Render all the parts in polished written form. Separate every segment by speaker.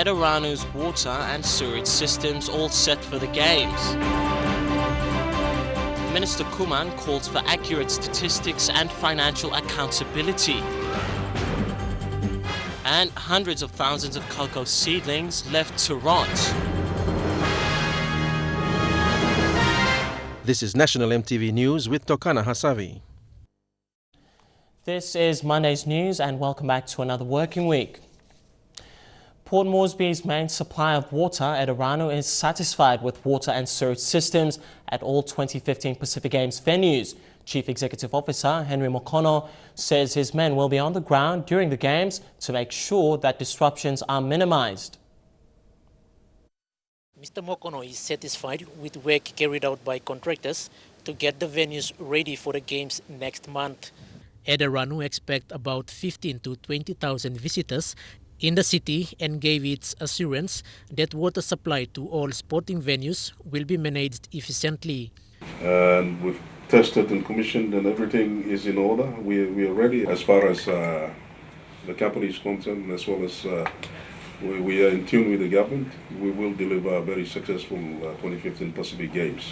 Speaker 1: Eda Ranu's water and sewerage systems all set for the games. Minister Kuman calls for accurate statistics and financial accountability. And hundreds of thousands of cocoa seedlings left to rot.
Speaker 2: This is National MTV News with Tokana Hasavi.
Speaker 1: This is Monday's news and welcome back to another working week. Port Moresby's main supplier of water, Eda Ranu, is satisfied with water and sewage systems at all 2015 Pacific Games venues. Chief Executive Officer Henry Mokono says his men will be on the ground during the Games to make sure that disruptions are minimized.
Speaker 3: Mr. Mokono is satisfied with work carried out by contractors to get the venues ready for the Games next month. Eda Ranu expect about 15 to 20,000 visitors in the city and gave its assurance that water supply to all sporting venues will be managed efficiently.
Speaker 4: And we've tested and commissioned and everything is in order. We are ready as far as the company is concerned, as well as we are in tune with the government. We will deliver a very successful 2015 Pacific Games.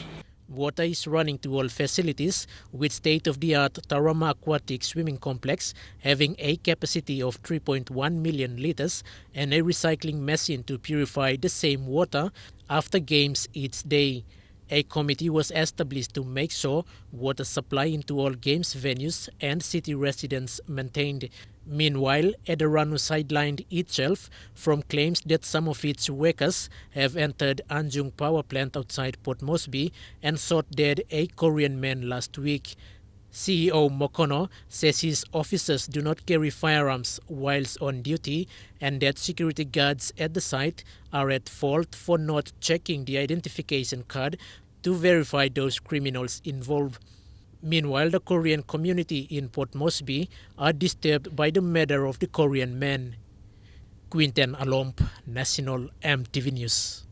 Speaker 3: Water is running to all facilities with state-of-the-art Tarama Aquatic Swimming Complex having a capacity of 3.1 million liters and a recycling machine to purify the same water after games each day. A committee was established to make sure water supply into all games venues and city residents maintained. Meanwhile, Eda Ranu sidelined itself from claims that some of its workers have entered Anjung power plant outside Port Moresby and shot dead a Korean man last week. CEO Mokono says his officers do not carry firearms whilst on duty and that security guards at the site are at fault for not checking the identification card to verify those criminals involved. Meanwhile, the Korean community in Port Moresby are disturbed by the murder of the Korean man. Quinten Alomp, National MTV News.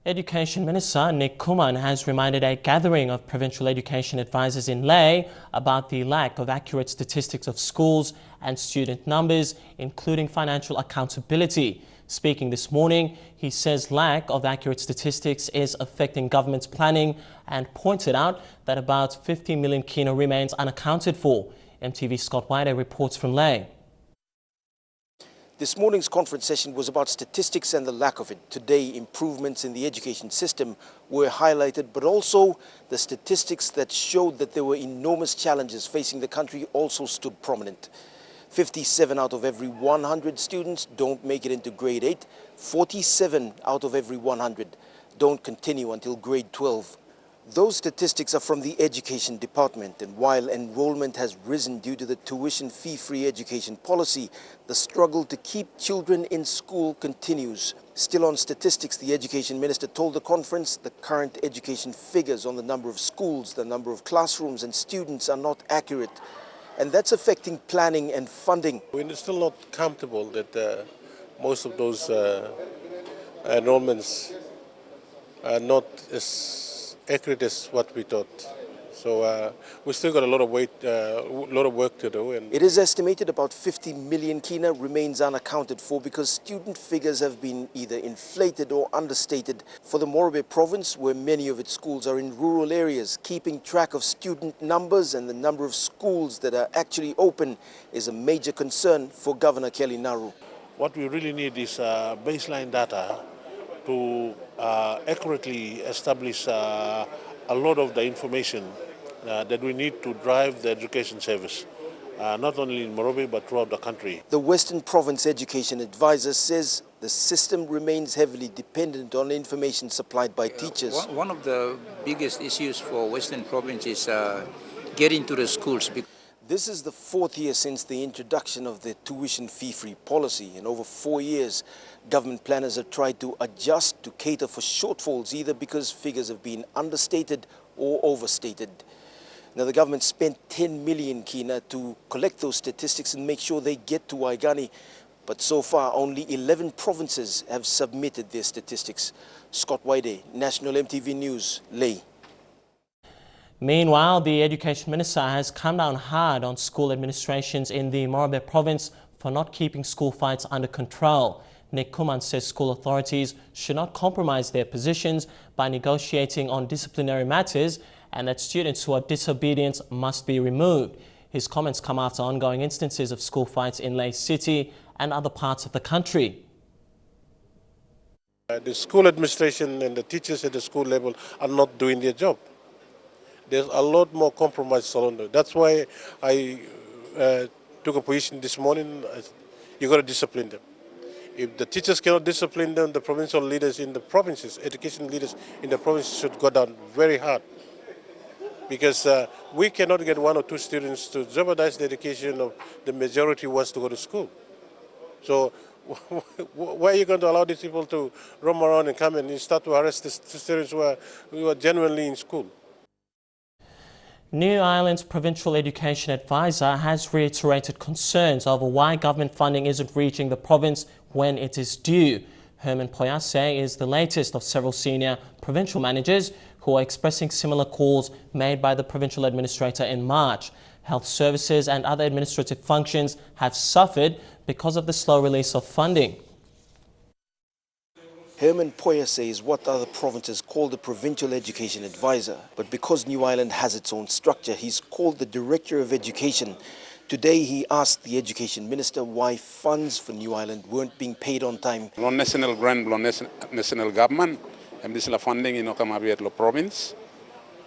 Speaker 1: Education Minister Nick Kuman has reminded a gathering of provincial education advisors in Lae about the lack of accurate statistics of schools and student numbers, including financial accountability. Speaking this morning, he says lack of accurate statistics is affecting government's planning and pointed out that about 50 million kina remains unaccounted for. MTV's Scott White reports from Lae.
Speaker 5: This morning's conference session was about statistics and the lack of it. Today, improvements in the education system were highlighted, but also the statistics that showed that there were enormous challenges facing the country also stood prominent. 57 out of every 100 students don't make it into grade 8. 47 out of every 100 don't continue until grade 12. Those statistics are from the Education Department, and while enrollment has risen due to the tuition fee-free education policy, the struggle to keep children in school continues. Still on statistics, the Education Minister told the conference the current education figures on the number of schools, the number of classrooms and students are not accurate, and that's affecting planning and funding.
Speaker 6: We're still not comfortable that most of those enrollments are not as accurate as what we thought. So we still got a lot of work to do. And
Speaker 5: it is estimated about 50 million kina remains unaccounted for because student figures have been either inflated or understated. For the Morobe province, where many of its schools are in rural areas, keeping track of student numbers and the number of schools that are actually open is a major concern for Governor Kelly Naru.
Speaker 6: What we really need is baseline data to accurately establish a lot of the information that we need to drive the education service, not only in Morobe but throughout the country.
Speaker 5: The Western Province Education Advisor says the system remains heavily dependent on information supplied by teachers.
Speaker 7: One of the biggest issues for Western Province is getting to the schools.
Speaker 5: This is the 4th year since the introduction of the tuition fee-free policy. In over 4 years, government planners have tried to adjust to cater for shortfalls, either because figures have been understated or overstated. Now, the government spent 10 million kina to collect those statistics and make sure they get to Waigani. But so far, only 11 provinces have submitted their statistics. Scott White, National MTV News, Lae.
Speaker 1: Meanwhile, the Education Minister has come down hard on school administrations in the Morobe province for not keeping school fights under control. Nick Kuman says school authorities should not compromise their positions by negotiating on disciplinary matters and that students who are disobedient must be removed. His comments come after ongoing instances of school fights in Lae City and other parts of the country.
Speaker 6: The school administration and the teachers at the school level are not doing their job. There's a lot more compromise along there. That's why I took a position this morning. You've got to discipline them. If the teachers cannot discipline them, the provincial leaders in the provinces, education leaders in the provinces should go down very hard. Because we cannot get one or two students to jeopardize the education of the majority who wants to go to school. So why are you going to allow these people to roam around and come and start to arrest the students who are genuinely in school?
Speaker 1: New Ireland's Provincial Education Advisor has reiterated concerns over why government funding isn't reaching the province when it is due. Herman Poyase is the latest of several senior provincial managers who are expressing similar calls made by the provincial administrator in March. Health services and other administrative functions have suffered because of the slow release of funding.
Speaker 5: Herman Poyase is what other provinces call the Provincial Education Advisor, but because New Ireland has its own structure, he's called the Director of Education. Today he asked the Education Minister why funds for New Ireland weren't being paid on time.
Speaker 8: Lo national grant, lo national government, and this is funding in the province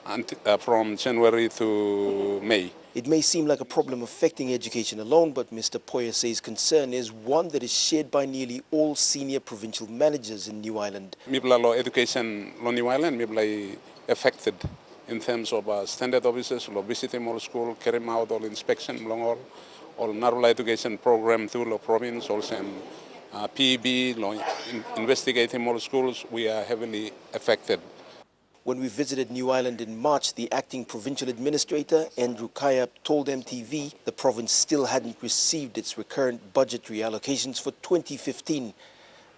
Speaker 8: and, from January to May.
Speaker 5: It may seem like a problem affecting education alone, but Mr. Poyase's concern is one that is shared by nearly all senior provincial managers in New Ireland.
Speaker 8: Mibla education in New Ireland, Mibla affected in terms of standard officers, visiting all school, carrying out all inspection, all narrow education program through the province, also PEB, investigating all schools, we are heavily affected.
Speaker 5: When we visited New Ireland in March, the acting provincial administrator, Andrew Kayap, told MTV the province still hadn't received its recurrent budgetary allocations for 2015.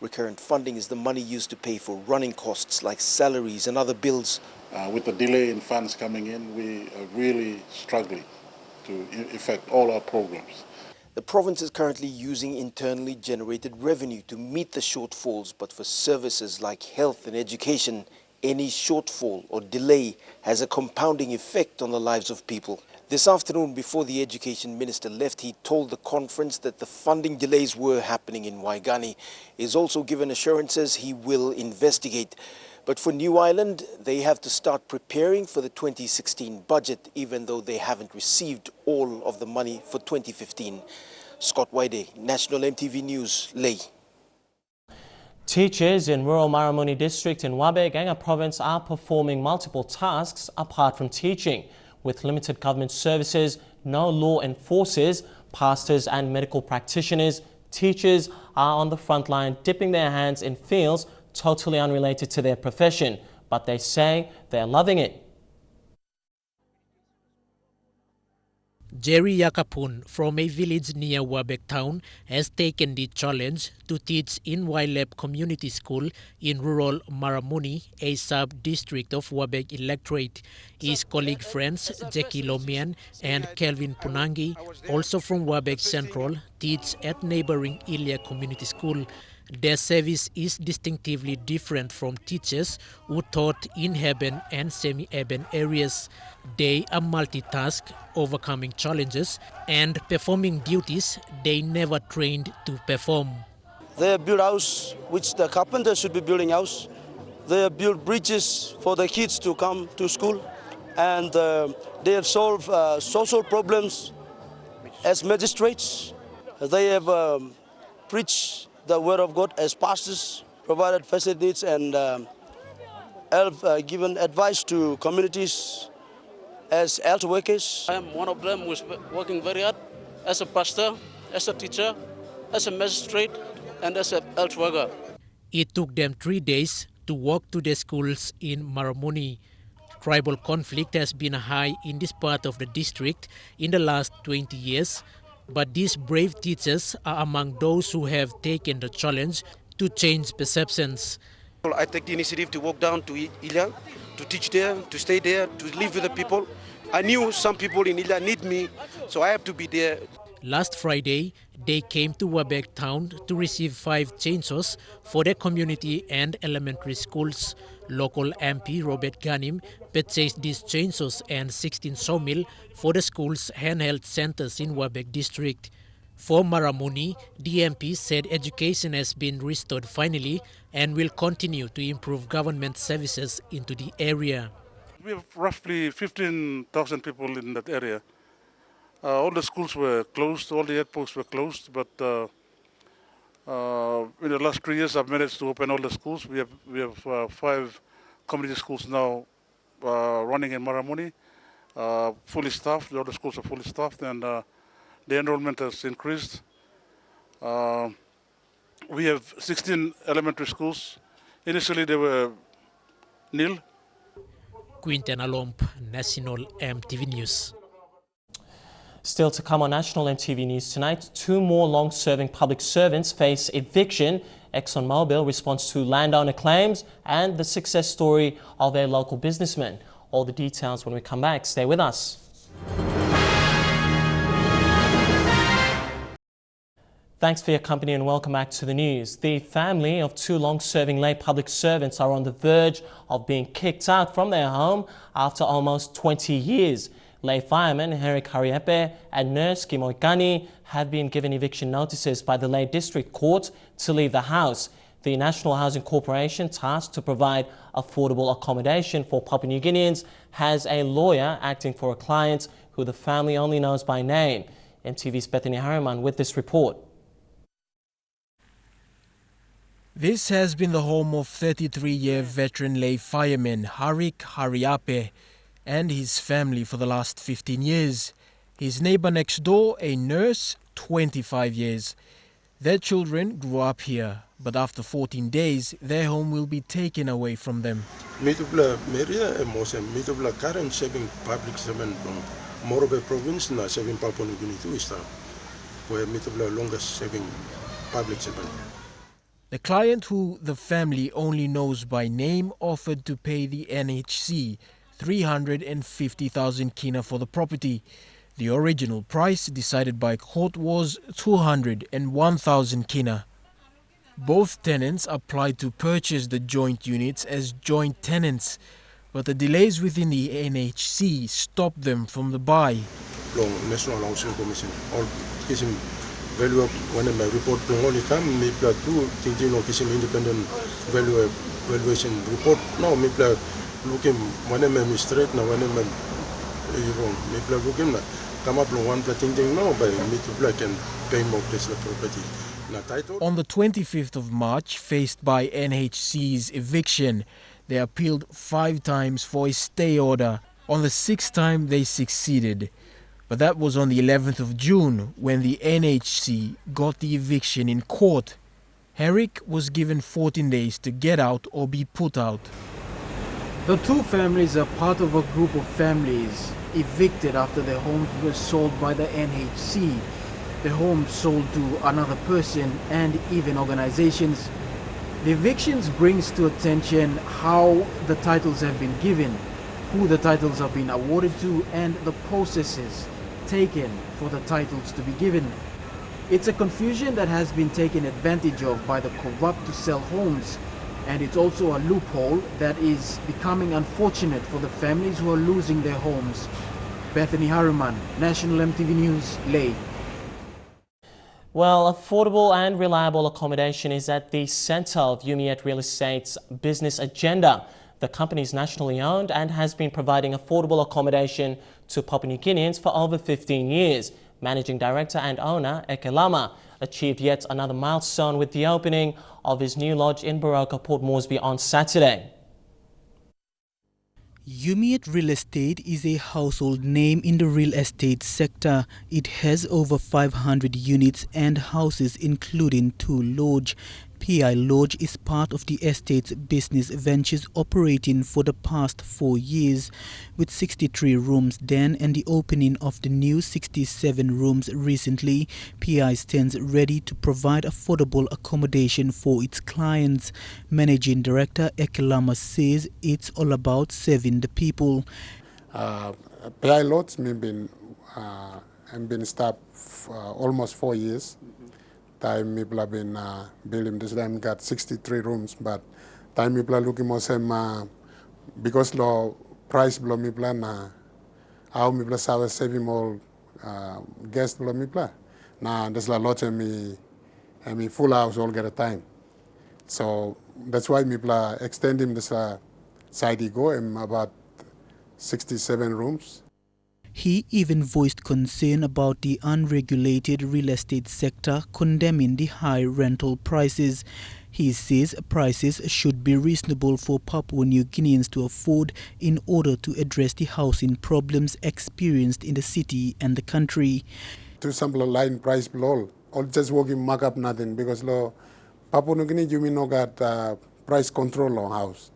Speaker 5: Recurrent funding is the money used to pay for running costs like salaries and other bills.
Speaker 9: With the delay in funds coming in, we are really struggling to effect all our programs.
Speaker 5: The province is currently using internally generated revenue to meet the shortfalls, but for services like health and education, any shortfall or delay has a compounding effect on the lives of people. This afternoon, before the Education Minister left, he told the conference that the funding delays were happening in Waigani. He has also given assurances he will investigate. But for New Ireland, they have to start preparing for the 2016 budget, even though they haven't received all of the money for 2015. Scott Waide, National MTV News, Lae.
Speaker 1: Teachers in rural Maramuni district in Wabe, Ganga province are performing multiple tasks apart from teaching. With limited government services, no law enforcers, pastors and medical practitioners, teachers are on the front line dipping their hands in fields totally unrelated to their profession. But they say they're loving it.
Speaker 3: Jerry Yakapun from a village near Wabek town has taken the challenge to teach in Wailep Community School in rural Maramuni, a sub-district of Wabek electorate. His colleague friends Jackie Lomian and Kelvin Punangi, also from Wabek Central, teach at neighboring Ilya Community School. Their service is distinctively different from teachers who taught in urban and semi-urban areas. They are multitask, overcoming challenges and performing duties they never trained to perform.
Speaker 10: They build house, which the carpenter should be building house. They build bridges for the kids to come to school, and they have solved social problems as magistrates. They have preached the word of God as pastors, provided facilities and given advice to communities as health workers.
Speaker 11: I am one of them who is working very hard as a pastor, as a teacher, as a magistrate and as a health worker.
Speaker 3: It took them 3 days to walk to the schools in Maramuni. Tribal conflict has been high in this part of the district in the last 20 years. But these brave teachers are among those who have taken the challenge to change perceptions.
Speaker 10: I take the initiative to walk down to Ilya, to teach there, to stay there, to live with the people. I knew some people in Ilya need me, so I have to be there.
Speaker 3: Last Friday, they came to Wabeg town to receive 5 chainsaws for their community and elementary schools. Local MP Robert Ganim purchased these chainsaws and 16 sawmill for the school's handheld centers in Wabeg district. For Maramuni, the MP said education has been restored finally and will continue to improve government services into the area.
Speaker 6: We have roughly 15,000 people in that area. All the schools were closed, all the airports were closed, but in the last 3 years I've managed to open all the schools. We have 5 community schools now running in Maramuni, fully staffed. All the schools are fully staffed, and the enrollment has increased. We have 16 elementary schools. Initially they were nil.
Speaker 3: Quinten Alomp, National MTV News.
Speaker 1: Still to come on National MTV News tonight, 2 more long-serving public servants face eviction. ExxonMobil responds to landowner claims and the success story of a local businessman. All the details when we come back. Stay with us. Thanks for your company and welcome back to the news. The family of 2 long-serving lay public servants are on the verge of being kicked out from their home after almost 20 years. Lay fireman Herrick Hariepe and nurse Kimoikani have been given eviction notices by the Lay District Court to leave the house. The National Housing Corporation, tasked to provide affordable accommodation for Papua New Guineans, has a lawyer acting for a client who the family only knows by name. MTV's Bethany Harriman with this report.
Speaker 12: This has been the home of 33-year veteran lay fireman Herrick Hariepe and his family for the last 15 years. His neighbor next door, a nurse, 25 years. Their children grew up here, but after 14 days, their home will be taken away from them.
Speaker 13: Mitubla Meria Emosem, Mitubla current serving public servant from Morobe province na serving Papua New Guinea to East, where Mitubla longest serving public servant.
Speaker 12: The client, who the family only knows by name, offered to pay the NHC 350,000 kina for the property. The original price decided by court was 201,000 kina. Both tenants applied to purchase the joint units as joint tenants, but the delays within the NHC stopped them from the buy.
Speaker 13: Long National Housing Commission, all kissing value of when my report only come, me plan two thinking of kissing independent valuation report. No, me plan looking when I'm straight now when I'm wrong. Me plan looking come up one thinking now by me to black and pay more place the property.
Speaker 12: On the 25th of March, faced by NHC's eviction, they appealed 5 times for a stay order. On the 6th time, they succeeded. But that was on the 11th of June when the NHC got the eviction in court. Herrick was given 14 days to get out or be put out.
Speaker 14: The 2 families are part of a group of families evicted after their homes were sold by the NHC. The homes sold to another person and even organizations. The evictions brings to attention how the titles have been given, who the titles have been awarded to, and the processes taken for the titles to be given. It's a confusion that has been taken advantage of by the corrupt to sell homes, and it's also a loophole that is becoming unfortunate for the families who are losing their homes. Bethany Harriman, National MTV News, Lay.
Speaker 1: Well, affordable and reliable accommodation is at the center of Yumiet Real Estate's business agenda. The company is nationally owned and has been providing affordable accommodation to Papua New Guineans for over 15 years. Managing Director and owner Eke Lama achieved yet another milestone with the opening of his new lodge in Baroka, Port Moresby on Saturday.
Speaker 15: Yumiet Real Estate is a household name in the real estate sector. It has over 500 units and houses, including 2 lodges. PI Lodge is part of the estate's business ventures operating for the past 4 years, with 63 rooms then and the opening of the new 67 rooms recently. PI stands ready to provide affordable accommodation for its clients. Managing Director Ekelama says it's all about serving the people.
Speaker 16: PI Lodge may be and been stopped almost 4 years. Time people have been building this time got 63 rooms, but time people are looking more same because the price below me plan how me plus have saving more guests below me plan. Now there's a lot of me full house all get a time. So that's why me plan extending this side ego and about 67 rooms.
Speaker 15: He even voiced concern about the unregulated real estate sector, condemning the high rental prices. He says prices should be reasonable for Papua New Guineans to afford in order to address the housing problems experienced in the city and the country.
Speaker 16: To sample line price below, or just working markup nothing because Papua New Guinea you mean no got price control on house.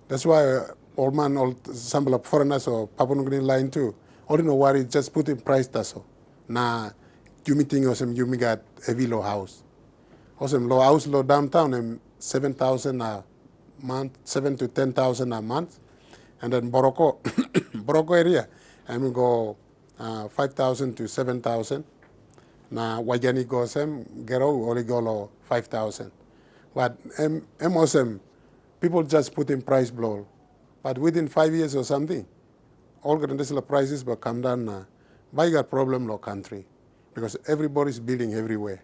Speaker 16: That's why all man all sample of foreigners or Papua New Guinea line too. Or you know worry, just put in price that's all. Nah, you me think awesome you me got heavy low house. Awesome low house low downtown and 7,000 a month, 7 to 10,000 a month. And then Boroko Boroko area, I mean go 5,000 to 7,000. Now Wajani go some Gero only go low 5,000. But awesome people just put in price below. But within 5 years or something, all the prices will come down now. Why got problem in country? Because everybody's building everywhere.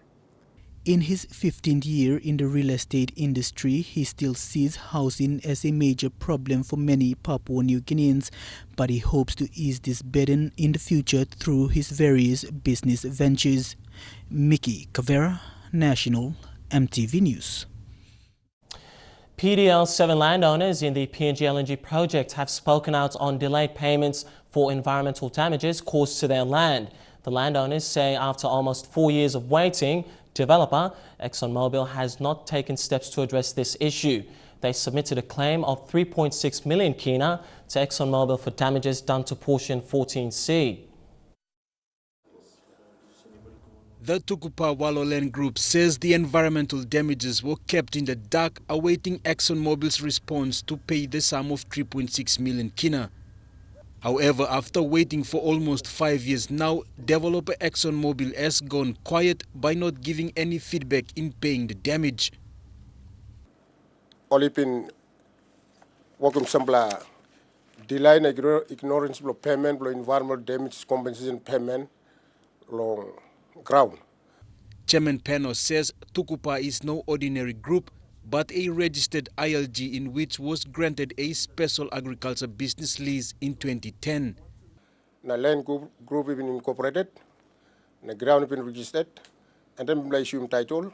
Speaker 15: In his 15th year in the real estate industry, he still sees housing as a major problem for many Papua New Guineans, but he hopes to ease this burden in the future through his various business ventures. Mickey Cavera, National MTV News.
Speaker 1: PDL 7 landowners in the PNG LNG project have spoken out on delayed payments for environmental damages caused to their land. The landowners say after almost 4 years of waiting, developer ExxonMobil has not taken steps to address this issue. They submitted a claim of 3.6 million kina to ExxonMobil for damages done to portion 14C.
Speaker 17: The Tukupa Walolen Group says the environmental damages were kept in the dark, awaiting ExxonMobil's response to pay the sum of 3.6 million kina. However, after waiting for almost 5 years now, developer ExxonMobil has gone quiet by not giving any feedback in paying the damage.
Speaker 18: Olipin wakum sambla delay na ignorance of payment, environmental damage compensation payment, long ground.
Speaker 17: Chairman Peno says Tukupa is no ordinary group, but a registered ILG in which was granted a special agriculture business lease in 2010.
Speaker 18: The land group has been incorporated, the ground has been registered, and then the issue title.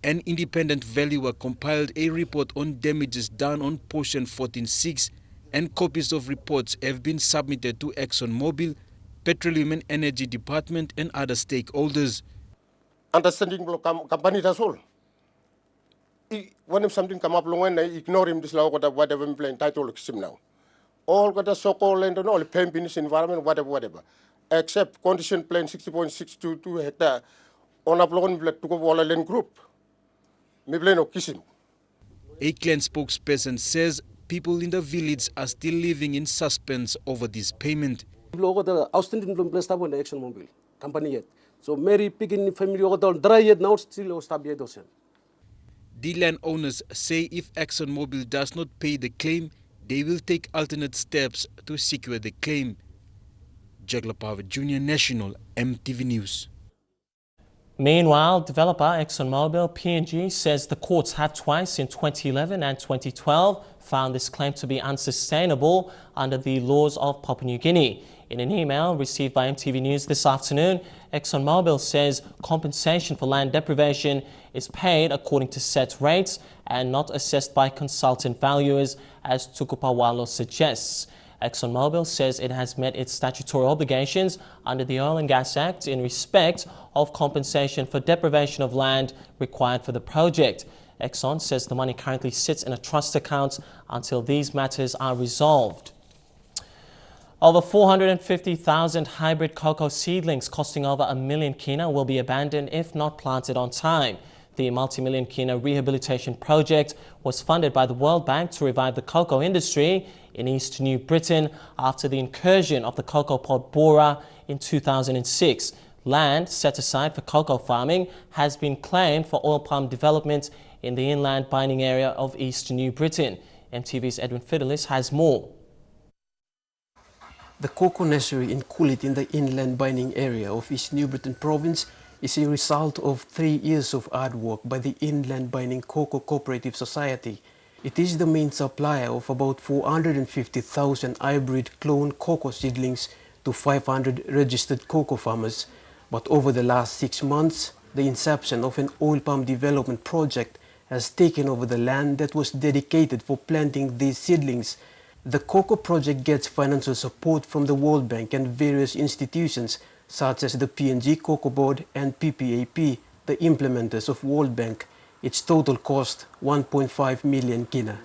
Speaker 17: An independent valuer compiled a report on damages done on portion 14.6, and copies of reports have been submitted to ExxonMobil, Petroleum and Energy Department and other stakeholders.
Speaker 18: Understanding the company that's all. When something come up, when they ignore him, this law, whatever plan title now. All got a so-called land and all paying business environment, whatever. Except condition plan 60.622 hectare on a plan to go all land group. Me plan no kissing.
Speaker 17: A clan spokesperson says people in the village are still living in suspense over this payment.
Speaker 11: Outstanding place tabo na ExxonMobil company yet. So Mary picking family over dry yet now still stop yet also.
Speaker 17: The landowners say if ExxonMobil does not pay the claim, they will take alternate steps to secure the claim. Jagla Power Jr. National MTV News.
Speaker 1: Meanwhile, developer ExxonMobil PNG says the courts have twice in 2011 and 2012 found this claim to be unsustainable under the laws of Papua New Guinea. In an email received by MTV News this afternoon, ExxonMobil says compensation for land deprivation is paid according to set rates and not assessed by consultant valuers, as Tukupawalo suggests. ExxonMobil says it has met its statutory obligations under the Oil and Gas Act in respect of compensation for deprivation of land required for the project. Exxon says the money currently sits in a trust account until these matters are resolved. Over 450,000 hybrid cocoa seedlings costing over $1 million kina will be abandoned if not planted on time. The multi-million kina rehabilitation project was funded by the World Bank to revive the cocoa industry in East New Britain after the incursion of the cocoa pod borer in 2006. Land set aside for cocoa farming has been claimed for oil palm development in the inland mining area of East New Britain. MTV's Edwin Fidelis has more.
Speaker 19: The cocoa nursery in Kulit in the inland mining area of East New Britain province is a result of 3 years of hard work by the Inland Mining Cocoa Cooperative Society. It is the main supplier of about 450,000 hybrid clone cocoa seedlings to 500 registered cocoa farmers. But over the last 6 months, the inception of an oil palm development project has taken over the land that was dedicated for planting these seedlings. The cocoa project gets financial support from the World Bank and various institutions such as the PNG Cocoa Board and PPAP, the implementers of World Bank. Its total cost 1.5 million kina.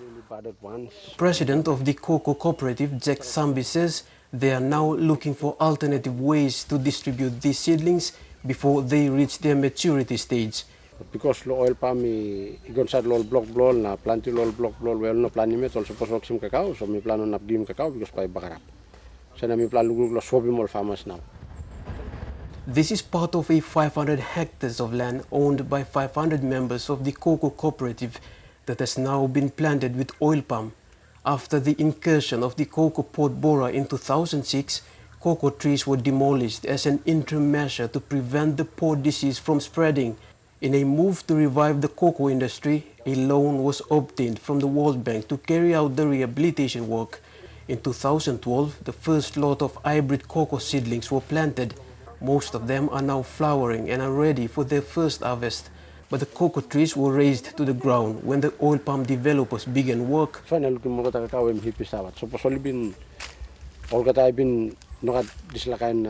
Speaker 19: President of the cocoa cooperative, Jack Sambi, says they are now looking for alternative ways to distribute these seedlings before they reach their maturity stage.
Speaker 20: Because lo oil palm igon sad lol block blol na planti lol block blol well no plani met also posok sim cacao so mi plano nap dim cacao because pa bagarap. Sana mi plano lo sobi mol farmers now.
Speaker 19: This is part of a 500 hectares of land owned by 500 members of the cocoa cooperative that has now been planted with oil palm. After the incursion of the cocoa pod borer in 2006, cocoa trees were demolished as an interim measure to prevent the pod disease from spreading. In a move to revive the cocoa industry, a loan was obtained from the World Bank to carry out the rehabilitation work. In 2012, the first lot of hybrid cocoa seedlings were planted. Most of them are now flowering and are ready for their first harvest. But the cocoa trees were raised to the ground when the oil palm developers began work.
Speaker 20: Finally, so possibly been all that I've been not dislakain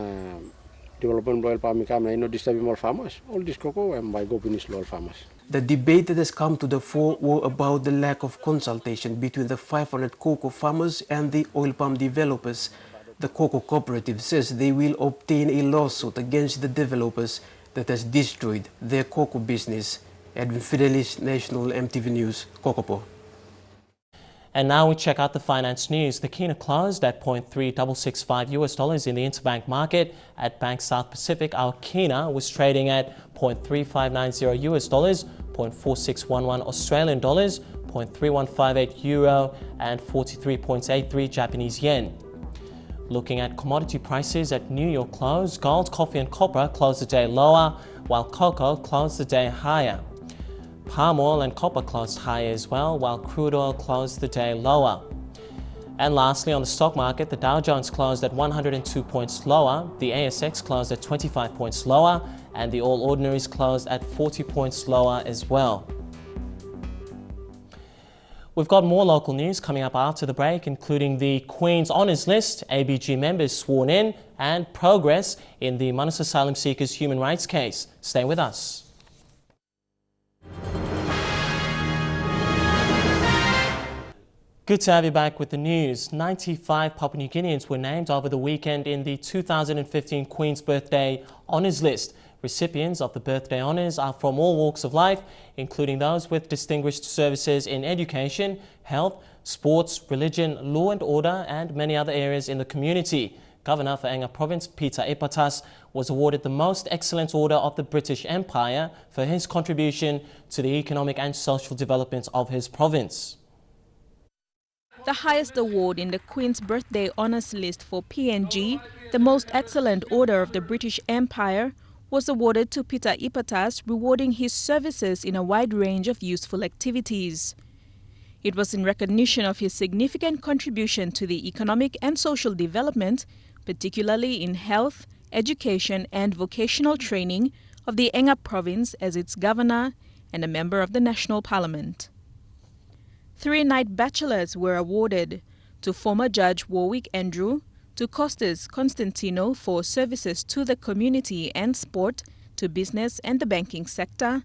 Speaker 20: development oil palm come no disturbing more farmers. All this cocoa and by go finish all farmers.
Speaker 19: The debate that has come to the fore were about the lack of consultation between the 500 cocoa farmers and the oil palm developers. The cocoa cooperative says they will obtain a lawsuit against the developers that has destroyed their cocoa business. Edwin Fidelis, National MTV News, Kokopo.
Speaker 1: And now we check out the finance news. The kina closed at $0.3665 US in the interbank market. At Bank South Pacific, our kina was trading at $0.3590 US, 0.4611 Australian dollars, 0.3158 euro, and 43.83 Japanese yen. Looking at commodity prices at New York close, gold, coffee and copper closed the day lower, while cocoa closed the day higher. Palm oil and copper closed higher as well, while crude oil closed the day lower. And lastly, on the stock market, the Dow Jones closed at 102 points lower, the ASX closed at 25 points lower, and the All Ordinaries closed at 40 points lower as well. We've got more local news coming up after the break, including the Queen's Honours List, ABG members sworn in, and progress in the Manus Asylum Seekers human rights case. Stay with us. Good to have you back with the news. 95 Papua New Guineans were named over the weekend in the 2015 Queen's Birthday Honours List. Recipients of the birthday honours are from all walks of life, including those with distinguished services in education, health, sports, religion, law and order, and many other areas in the community. Governor for Enga Province, Peter Ipatas, was awarded the Most Excellent Order of the British Empire for his contribution to the economic and social development of his province.
Speaker 21: The highest award in the Queen's Birthday Honours List for PNG, the Most Excellent Order of the British Empire, was awarded to Peter Ipatas, rewarding his services in a wide range of useful activities. It was in recognition of his significant contribution to the economic and social development, particularly in health, education and vocational training of the Enga Province as its governor and a member of the National Parliament. 3 Knight Bachelors were awarded to former Judge Warwick Andrew, to Costas Constantino for services to the community and sport, to business and the banking sector,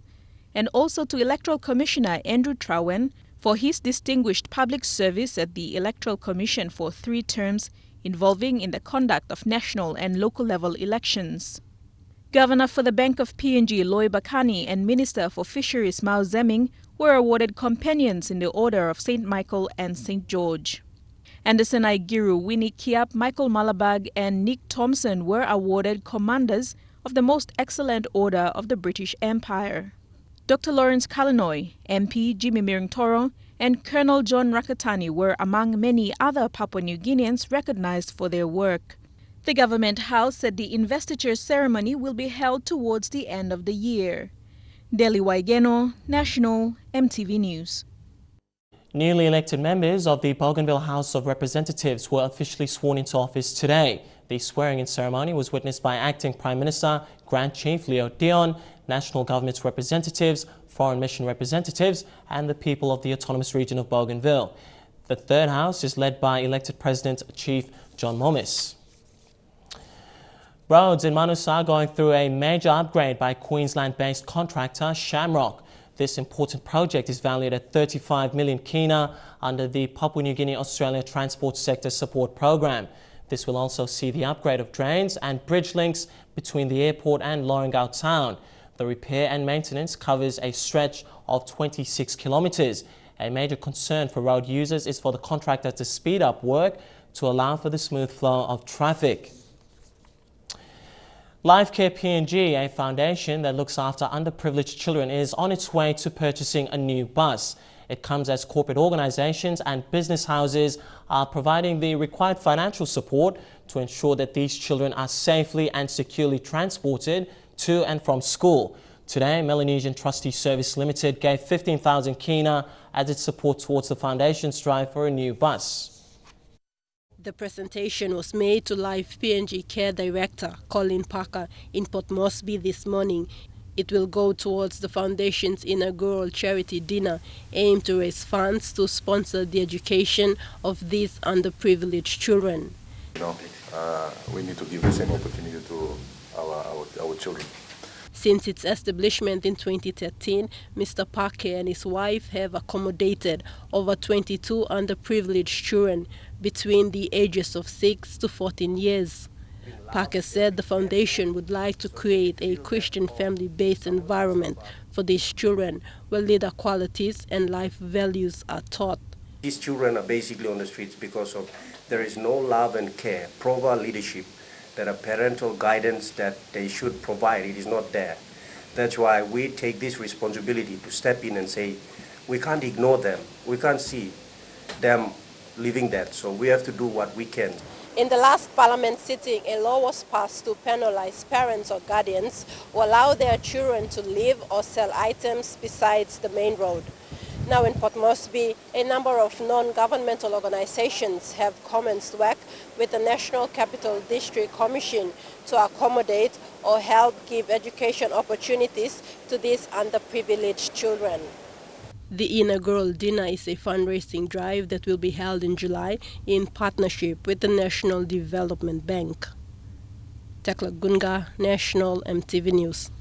Speaker 21: and also to Electoral Commissioner Andrew Trawen for his distinguished public service at the Electoral Commission for 3 terms involving in the conduct of national and local level elections. Governor for the Bank of PNG Loy Bakani and Minister for Fisheries Mao Zeming were awarded companions in the Order of St. Michael and St. George. Anderson Aigiru, Winnie Kiap, Michael Malabag and Nick Thompson were awarded Commanders of the Most Excellent Order of the British Empire. Dr. Lawrence Kalanoy, MP Jimmy Miring-Toro and Colonel John Rakatani were among many other Papua New Guineans recognized for their work. The Government House said the investiture ceremony will be held towards the end of the year. Deli Waigeno, National, MTV News.
Speaker 1: Newly elected members of the Bougainville House of Representatives were officially sworn into office today. The swearing-in ceremony was witnessed by Acting Prime Minister Grand Chief Leo Dion, national government's representatives, foreign mission representatives and the people of the autonomous region of Bougainville. The third house is led by elected President Chief John Momis. Roads in Manusa are going through a major upgrade by Queensland-based contractor Shamrock. This important project is valued at 35 million kina under the Papua New Guinea Australia Transport Sector Support Program. This will also see the upgrade of drains and bridge links between the airport and Lorengau town. The repair and maintenance covers a stretch of 26 kilometres. A major concern for road users is for the contractor to speed up work to allow for the smooth flow of traffic. LifeCare PNG, a foundation that looks after underprivileged children, is on its way to purchasing a new bus. It comes as corporate organizations and business houses are providing the required financial support to ensure that these children are safely and securely transported to and from school. Today, Melanesian Trustee Service Limited gave 15,000 kina as its support towards the foundation's drive for a new bus.
Speaker 2: The presentation was made to Life PNG Care Director Colin Parker in Port Moresby this morning. It will go towards the foundation's inaugural charity dinner aimed to raise funds to sponsor the education of these underprivileged children.
Speaker 22: We need to give the same opportunity to our children.
Speaker 2: Since its establishment in 2013, Mr. Parker and his wife have accommodated over 22 underprivileged children between the ages of 6 to 14 years. Parker said the foundation would like to create a Christian family-based environment for these children where leader qualities and life values are taught.
Speaker 23: These children are basically on the streets because of there is no love and care, proper leadership, that a parental guidance that they should provide, it is not there. That's why we take this responsibility to step in and say, we can't ignore them. We can't see them living that. So we have to do what we can.
Speaker 2: In the last parliament sitting, a law was passed to penalize parents or guardians who allow their children to live or sell items besides the main road. Now in Port Moresby, a number of non-governmental organizations have commenced work with the National Capital District Commission to accommodate or help give education opportunities to these underprivileged children. The inaugural dinner is a fundraising drive that will be held in July in partnership with the National Development Bank. Tekla Gunga, National, MTV News.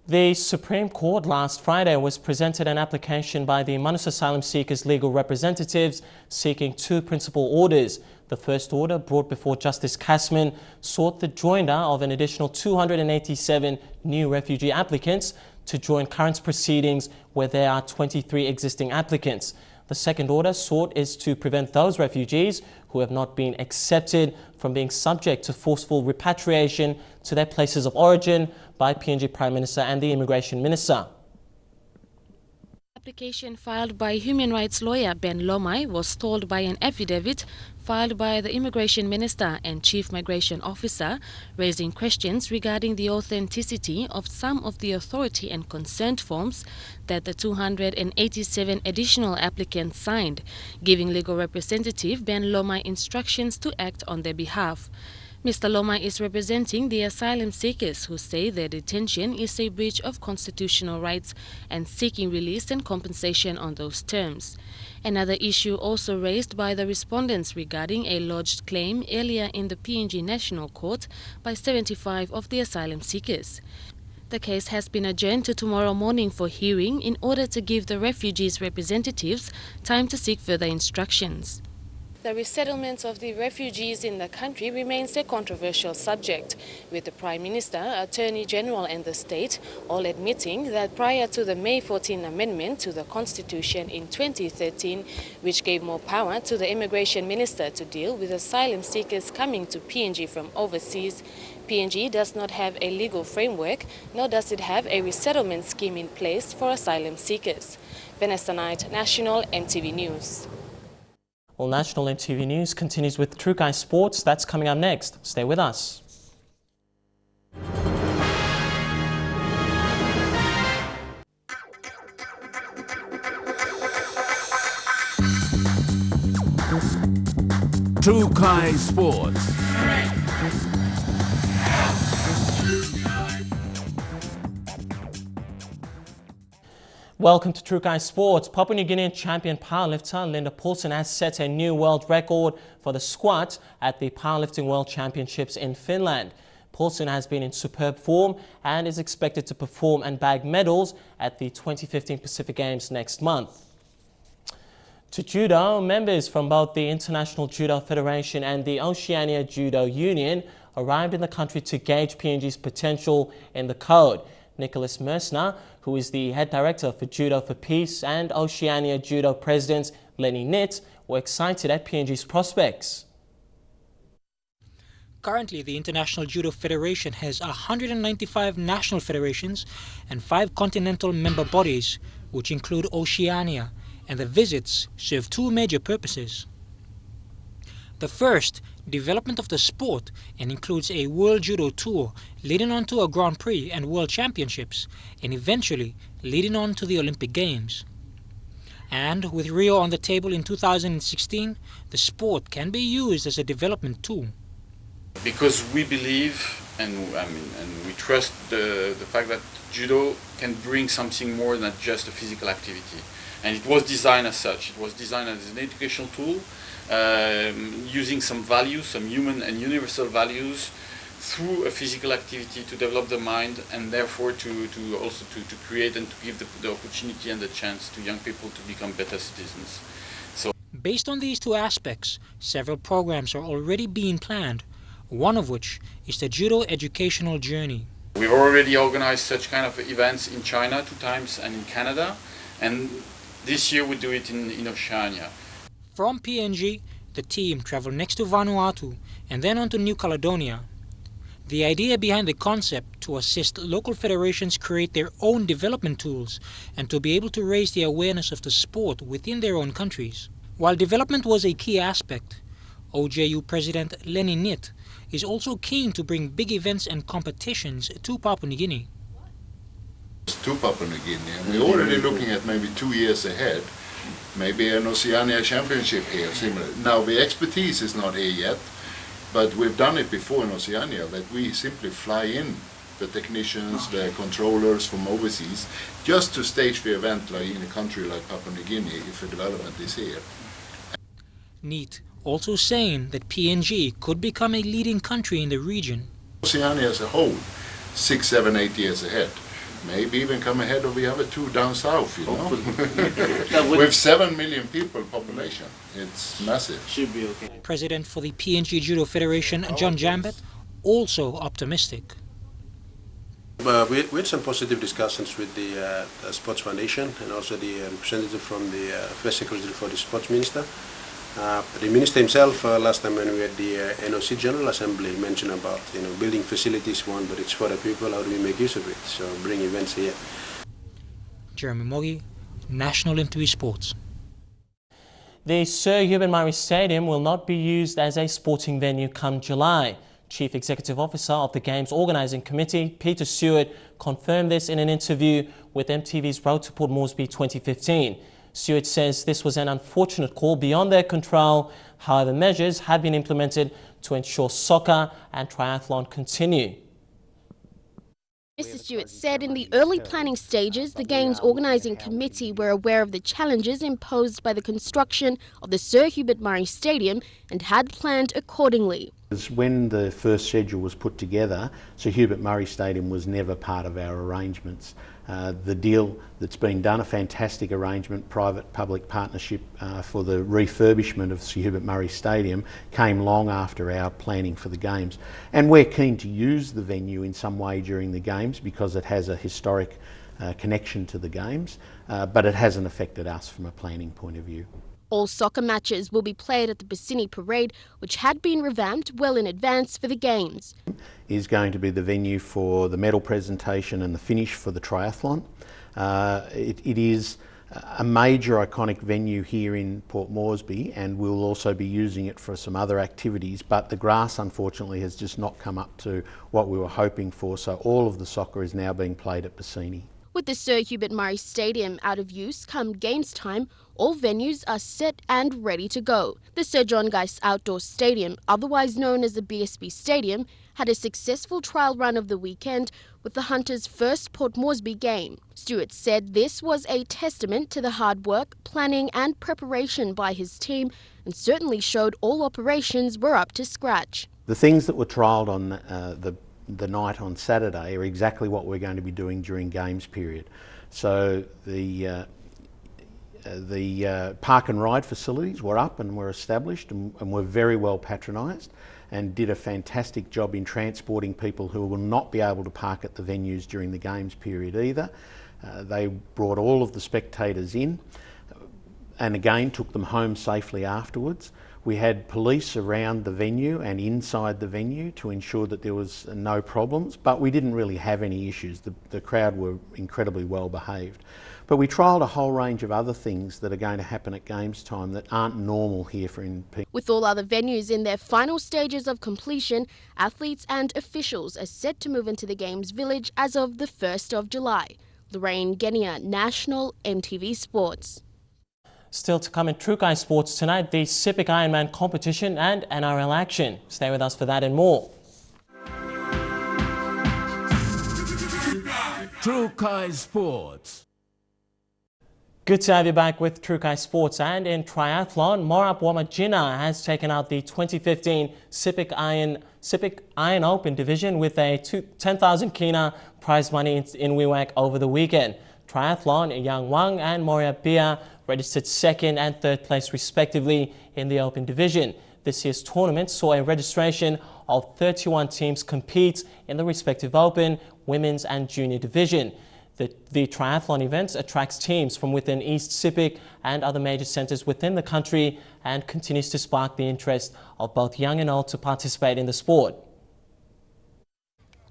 Speaker 1: The Supreme Court last Friday was presented an application by the Manus asylum seekers' legal representatives seeking two principal orders. The first order, brought before Justice Kasman, sought the joinder of an additional 287 new refugee applicants to join current proceedings where there are 23 existing applicants. The second order sought is to prevent those refugees who have not been accepted from being subject to forceful repatriation to their places of origin by PNG Prime Minister and the Immigration Minister.
Speaker 24: Application filed by human rights lawyer Ben Lomai was stalled by an affidavit filed by the Immigration Minister and Chief Migration Officer, raising questions regarding the authenticity of some of the authority and consent forms that the 287 additional applicants signed, giving legal representative Ben Lomai instructions to act on their behalf. Mr. Lomai is representing the asylum seekers who say their detention is a breach of constitutional rights and seeking release and compensation on those terms. Another issue also raised by the respondents regarding a lodged claim earlier in the PNG National Court by 75 of the asylum seekers. The case has been adjourned to tomorrow morning for hearing in order to give the refugees' representatives time to seek further instructions. the resettlement of the refugees in the country remains a controversial subject, with the Prime Minister, Attorney General and the state all admitting that prior to the May 14 amendment to the Constitution in 2013, which gave more power to the Immigration Minister to deal with asylum seekers coming to PNG from overseas, PNG does not have a legal framework, nor does it have a resettlement scheme in place for asylum seekers. Vanessa Knight, National MTV News.
Speaker 1: Well, National MTV News continues with True Guy Sports. That's coming up next. Stay with us.
Speaker 4: True Guy Sports.
Speaker 1: Welcome to True Guy Sports. Papua New Guinean champion powerlifter Linda Paulson has set a new world record for the squat at the Powerlifting World Championships in Finland. Paulson has been in superb form and is expected to perform and bag medals at the 2015 Pacific Games next month. To judo, members from both the International Judo Federation and the Oceania Judo Union arrived in the country to gauge PNG's potential in the code. Nicholas Mersner, who is the head director for Judo for Peace, and Oceania Judo President Lenny Nitt were excited at PNG's prospects.
Speaker 7: Currently, the International Judo Federation has 195 national federations and 5 continental member bodies, which include Oceania, and the visits serve 2 major purposes. The first, development of the sport, and includes a World Judo Tour leading on to a Grand Prix and World Championships, and eventually leading on to the Olympic Games. And with Rio on the table in 2016, the sport can be used as a development tool.
Speaker 8: Because we believe and we trust the fact that judo can bring something more than just a physical activity. And it was designed as such. It was designed as an educational tool, using some values, some human and universal values through a physical activity to develop the mind, and therefore to create and to give the opportunity and the chance to young people to become better citizens. So,
Speaker 7: based on these 2 aspects, several programs are already being planned, one of which is the Judo Educational Journey.
Speaker 8: We've already organized such kind of events in China 2 times and in Canada, and this year we do it in Oceania.
Speaker 7: From PNG, the team traveled next to Vanuatu and then on to New Caledonia. The idea behind the concept to assist local federations create their own development tools and to be able to raise the awareness of the sport within their own countries. While development was a key aspect, OJU President Lenny Nitt is also keen to bring big events and competitions to Papua New Guinea.
Speaker 9: To Papua New Guinea, and we're already looking at maybe 2 years ahead, maybe an Oceania Championship here, similar. Now the expertise is not here yet, but we've done it before in Oceania, that we simply fly in the technicians, the controllers from overseas, just to stage the event like in a country like Papua New Guinea if a development is here.
Speaker 7: Nitt also saying that PNG could become a leading country in the region.
Speaker 9: Oceania as a whole, 6, 7, 8 years ahead. Maybe even come ahead of the other 2 down south, you know. With 7 million people population, it's massive.
Speaker 7: Should be okay. President for the PNG Judo Federation, John Jambet, also optimistic.
Speaker 25: We had some positive discussions with the Sports Foundation and also the representative from the First Secretary for the Sports Minister. The Minister himself, last time when we had the NOC General Assembly, mentioned about building facilities one, but it's for the people, how do we make use of it? So bring events here.
Speaker 7: Jeremy Mogi, National MTV Sports.
Speaker 1: The Sir Hubert Murray Stadium will not be used as a sporting venue come July. Chief Executive Officer of the Games Organising Committee, Peter Stewart, confirmed this in an interview with MTV's Road to Port Moresby 2015. Stewart says this was an unfortunate call beyond their control. However, measures have been implemented to ensure soccer and triathlon continue.
Speaker 26: Mr. Stewart said in the early planning stages, the Games Organising Committee were aware of the challenges imposed by the construction of the Sir Hubert Murray Stadium and had planned accordingly.
Speaker 3: When the first schedule was put together, Sir Hubert Murray Stadium was never part of our arrangements. The deal that's been done, a fantastic arrangement, private-public partnership for the refurbishment of Sir Hubert Murray Stadium, came long after our planning for the Games. And we're keen to use the venue in some way during the Games because it has a historic connection to the Games, but it hasn't affected us from a planning point of view.
Speaker 26: All soccer matches will be played at the Bassini Parade, which had been revamped well in advance for the Games.
Speaker 3: Is going to be the venue for the medal presentation and the finish for the triathlon. It is a major iconic venue here in Port Moresby, and we'll also be using it for some other activities, but the grass unfortunately has just not come up to what we were hoping for, so all of the soccer is now being played at Bassini.
Speaker 26: With the Sir Hubert Murray Stadium out of use come Games time, all venues are set and ready to go. The Sir John Geiss Outdoor Stadium, otherwise known as the BSB Stadium, had a successful trial run of the weekend with the Hunters' first Port Moresby game. Stewart said this was a testament to the hard work, planning and preparation by his team and certainly showed all operations were up to scratch.
Speaker 3: The things that were trialled on the night on Saturday are exactly what we're going to be doing during Games period. So the park and ride facilities were up and were established and were very well patronised and did a fantastic job in transporting people who will not be able to park at the venues during the Games period either. They brought all of the spectators in and again took them home safely afterwards. We had police around the venue and inside the venue to ensure that there was no problems, but we didn't really have any issues. The crowd were incredibly well behaved. But we trialled a whole range of other things that are going to happen at Games time that aren't normal here for NP.
Speaker 26: With all other venues in their final stages of completion, athletes and officials are set to move into the Games Village as of the 1st of July. Lorraine Genia, National MTV Sports.
Speaker 1: Still to come in True Guy Sports tonight, the Sepik Ironman competition and NRL action. Stay with us for that and more.
Speaker 4: True Guy Sports.
Speaker 1: Good to have you back with True Guy Sports. And in triathlon, Morab Wamajina has taken out the 2015 Sepik Iron Open division with a 10,000 kina prize money in Wewak over the weekend. Triathlon, Yang Wang and Moria Bia registered second and third place respectively in the Open division. This year's tournament saw a registration of 31 teams compete in the respective Open, Women's and Junior division. The triathlon event attracts teams from within East Sepik and other major centres within the country and continues to spark the interest of both young and old to participate in the sport.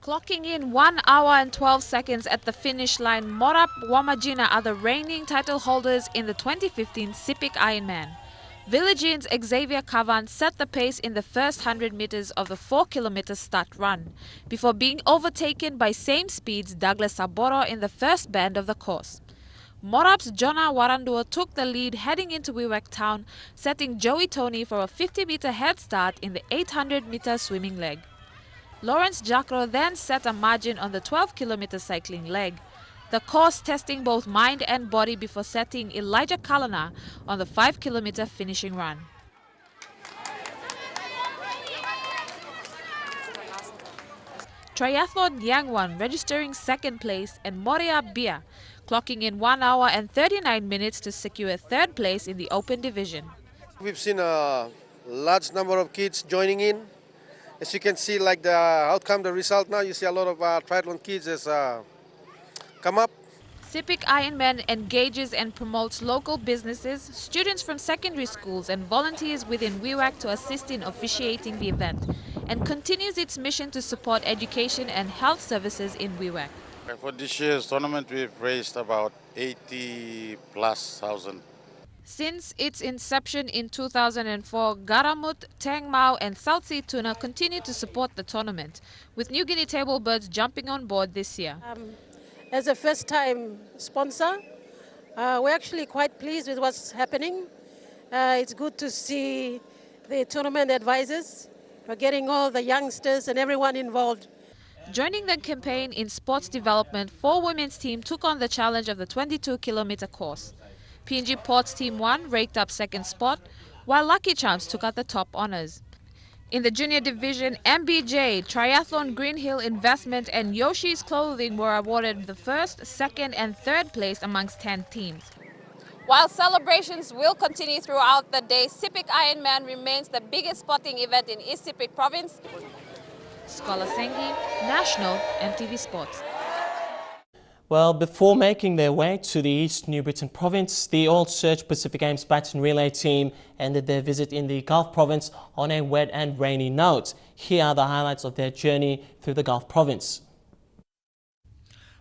Speaker 5: Clocking in 1 hour and 12 seconds at the finish line, Morab Wamajina are the reigning title holders in the 2015 Sepik Ironman. Villageans Xavier Kavan set the pace in the first 100 meters of the 4-kilometer start run, before being overtaken by same speeds Douglas Saboro in the first bend of the course. Morab's Jonna Warandua took the lead heading into Wewak town, setting Joey Tony for a 50-meter head start in the 800-meter swimming leg. Lawrence Jacro then set a margin on the 12-kilometer cycling leg. The course testing both mind and body before setting Elijah Kalana on the 5-kilometer finishing run. Triathlon Yangwan registering second place and Moria Bia clocking in 1 hour and 39 minutes to secure third place in the Open division.
Speaker 18: We've seen a large number of kids joining in. As you can see, like the outcome, the result now, you see a lot of triathlon kids has come up.
Speaker 5: Sepik Ironman engages and promotes local businesses, students from secondary schools and volunteers within Wewak to assist in officiating the event, and continues its mission to support education and health services in Wewak.
Speaker 6: For this year's tournament, we've raised about 80,000+.
Speaker 5: Since its inception in 2004, Garamut, Tangmao and South Sea Tuna continue to support the tournament, with New Guinea table birds jumping on board this year.
Speaker 10: As a first-time sponsor, we're actually quite pleased with what's happening. It's good to see the tournament advisors. We're getting all the youngsters and everyone involved.
Speaker 5: Joining the campaign in sports development, 4 women's team took on the challenge of the 22-kilometer course. PNG Ports Team 1 raked up second spot, while Lucky Charms took out the top honours. In the junior division, MBJ, Triathlon Green Hill Investment and Yoshi's Clothing were awarded the first, second and third place amongst 10 teams. While celebrations will continue throughout the day, Sepik Ironman remains the biggest sporting event in East Sepik Province. Scholar Sengi, National MTV Sports.
Speaker 1: Well, before making their way to the East New Britain Province, the All Search Pacific Games Baton Relay team ended their visit in the Gulf Province on a wet and rainy note. Here are the highlights of their journey through the Gulf Province.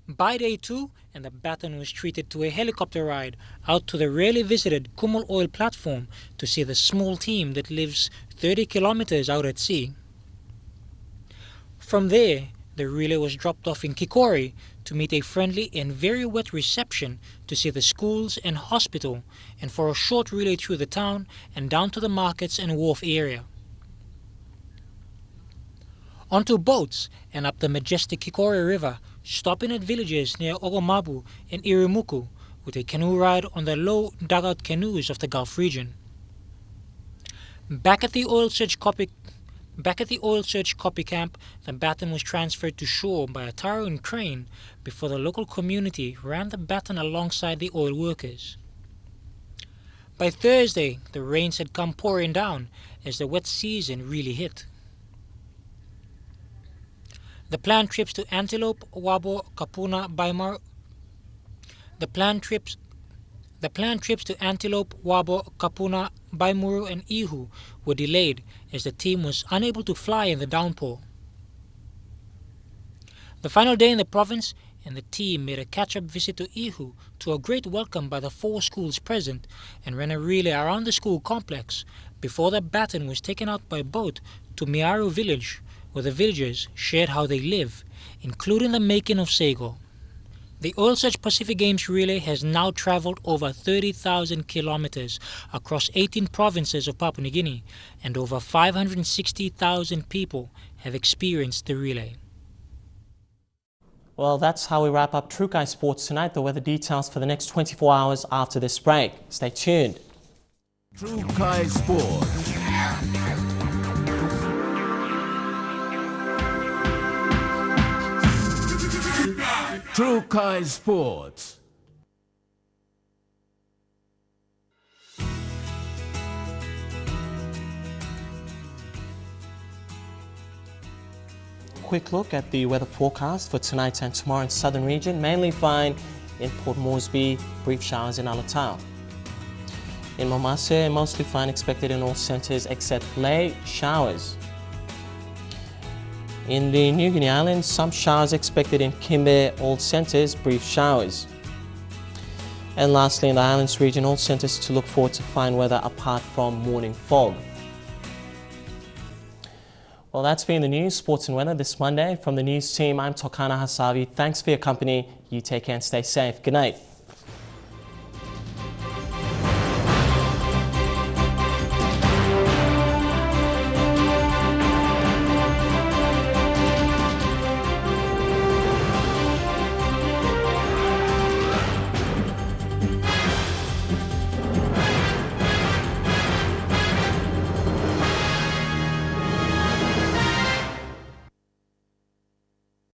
Speaker 7: By day 2, and the baton was treated to a helicopter ride out to the rarely visited Kuman oil platform to see the small team that lives 30 kilometers out at sea. From there, the relay was dropped off in Kikori to meet a friendly and very wet reception to see the schools and hospital, and for a short relay through the town and down to the markets and wharf area. Onto boats and up the majestic Kikori River, stopping at villages near Ogomabu and Irimuku with a canoe ride on the low dugout canoes of the Gulf region. Back at the oil search copy camp, the baton was transferred to shore by a towering crane before the local community ran the baton alongside the oil workers. By Thursday, the rains had come pouring down as the wet season really hit. The planned trips to Antelope, Wabo, Kapuna, Baimar. The planned trips to Antelope, Wabo, Kapuna, Baimuru and Ihu were delayed as the team was unable to fly in the downpour. The final day in the province, and the team made a catch-up visit to Ihu to a great welcome by the 4 schools present and ran a relay around the school complex before the baton was taken out by boat to Miaru village, where the villagers shared how they live, including the making of sago. The Oil Search Pacific Games relay has now traveled over 30,000 kilometers across 18 provinces of Papua New Guinea, and over 560,000 people have experienced the relay.
Speaker 1: Well, that's how we wrap up True Kai Sports tonight. The weather details for the next 24 hours after this break. Stay tuned.
Speaker 4: True Kai Sports. True Kai Sports.
Speaker 1: Quick look at the weather forecast for tonight and tomorrow in southern region. Mainly fine in Port Moresby, brief showers in Alatau. In Momase, mostly fine expected in all centres except Lae, showers. In the New Guinea Islands, some showers expected in Kimbe, all centres, brief showers. And lastly, in the Islands region, all centres to look forward to fine weather apart from morning fog. Well, that's been the news, sports and weather this Monday. From the news team, I'm Tokana Hasavi. Thanks for your company. You take care and stay safe. Good night.